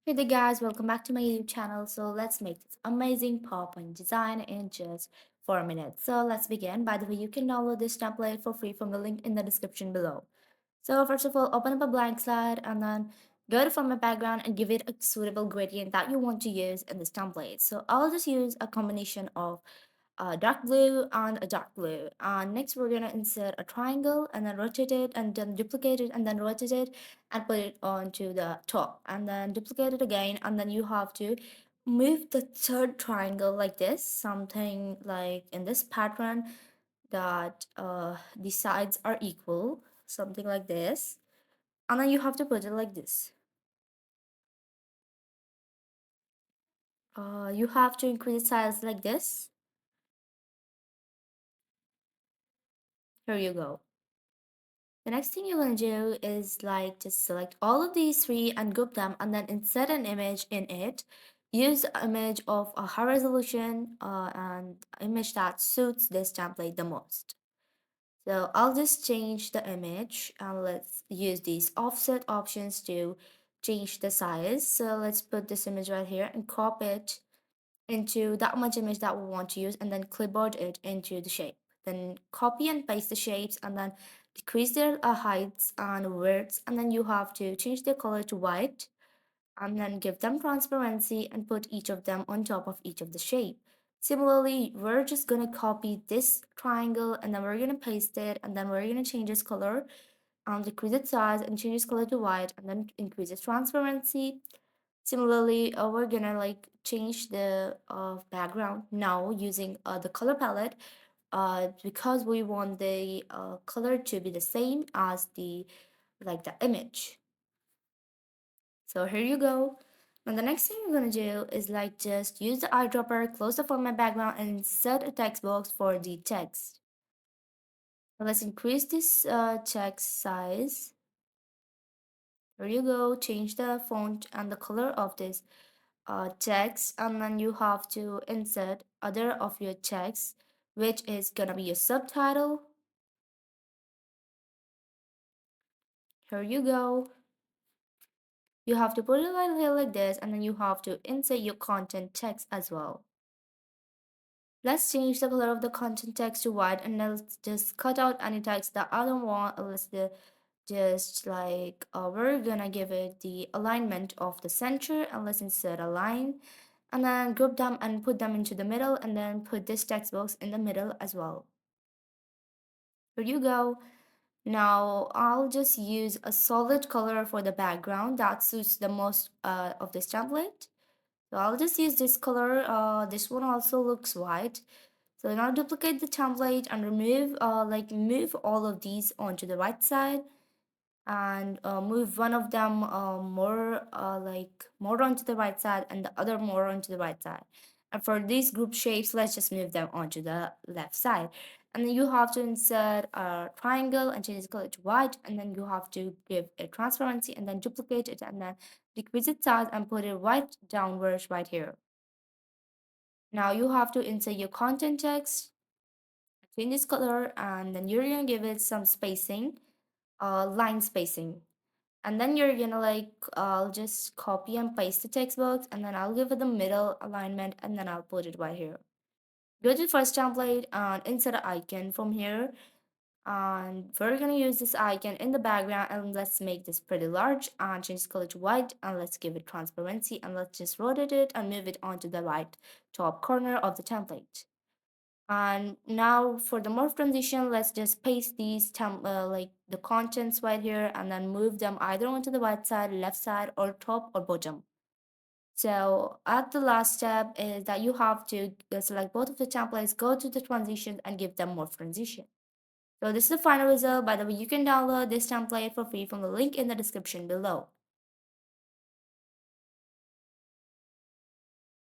Hey there guys, welcome back to my YouTube channel. So let's make this amazing PowerPoint design in just 4 minutes. So let's begin. By the way, you can download this template for free from the link in the description below. So first of all, open up a blank slide and then go to format background and give it a suitable gradient that you want to use in this template. So I'll just use a combination of dark blue and a dark blue. And next we're gonna insert a triangle and then rotate it and then duplicate it and then rotate it and put it onto the top and then duplicate it again, and then you have to move the third triangle like this, something like in this pattern that the sides are equal, something like this, and then you have to put it like this. You have to increase the size like this. Here you go. The next thing you're going to do is like just select all of these three and group them and then insert an image in it. Use an image of a high resolution and image that suits this template the most. So I'll just change the image and let's use these offset options to change the size. So let's put this image right here and crop it into that much image that we want to use and then clipboard it into the shape. Then copy and paste the shapes and then decrease their heights and widths, and then you have to change their color to white and then give them transparency and put each of them on top of each of the shape. Similarly, we're just going to copy this triangle and then we're going to paste it and then we're going to change its color, decrease its size and change its color to white and then increase its transparency. Similarly, we're gonna like change the background now using the color palette because we want the color to be the same as the image. So here you go. Now the next thing you're gonna do is like just use the eyedropper, close the format background and insert a text box for the text. Now let's increase this text size. Here you go, change the font and the color of this text, and then you have to insert other of your text, which is gonna be your subtitle. Here you go. You have to put it right here like this, and then you have to insert your content text as well. Let's change the color of the content text to white, and let's just cut out any text that I don't want. Just like we're gonna give it the alignment of the center, and let's insert a line and then group them and put them into the middle and then put this text box in the middle as well. Here you go. Now I'll just use a solid color for the background that suits the most of this template. So I'll just use this color. This one also looks white. So now duplicate the template and move all of these onto the right side and move one of them more onto the right side and the other more onto the right side. And for these group shapes, let's just move them onto the left side. And then you have to insert a triangle and change the color to white, and then you have to give a transparency and then duplicate it and then decrease its size and put it right downwards right here. Now you have to insert your content text, change this color, and then you're gonna give it some spacing, line spacing. And then you're gonna I'll just copy and paste the text box and then I'll give it the middle alignment and then I'll put it right here. Go to the first template and insert an icon from here, and we're gonna use this icon in the background, and let's make this pretty large and change the color to white, and let's give it transparency and let's just rotate it and move it onto the right top corner of the template. And now for the morph transition, let's just paste these the contents right here and then move them either onto the right side, left side, or top or bottom. So at the last step is that you have to select both of the templates, go to the transition and give them morph transition. So this is the final result. By the way, you can download this template for free from the link in the description below.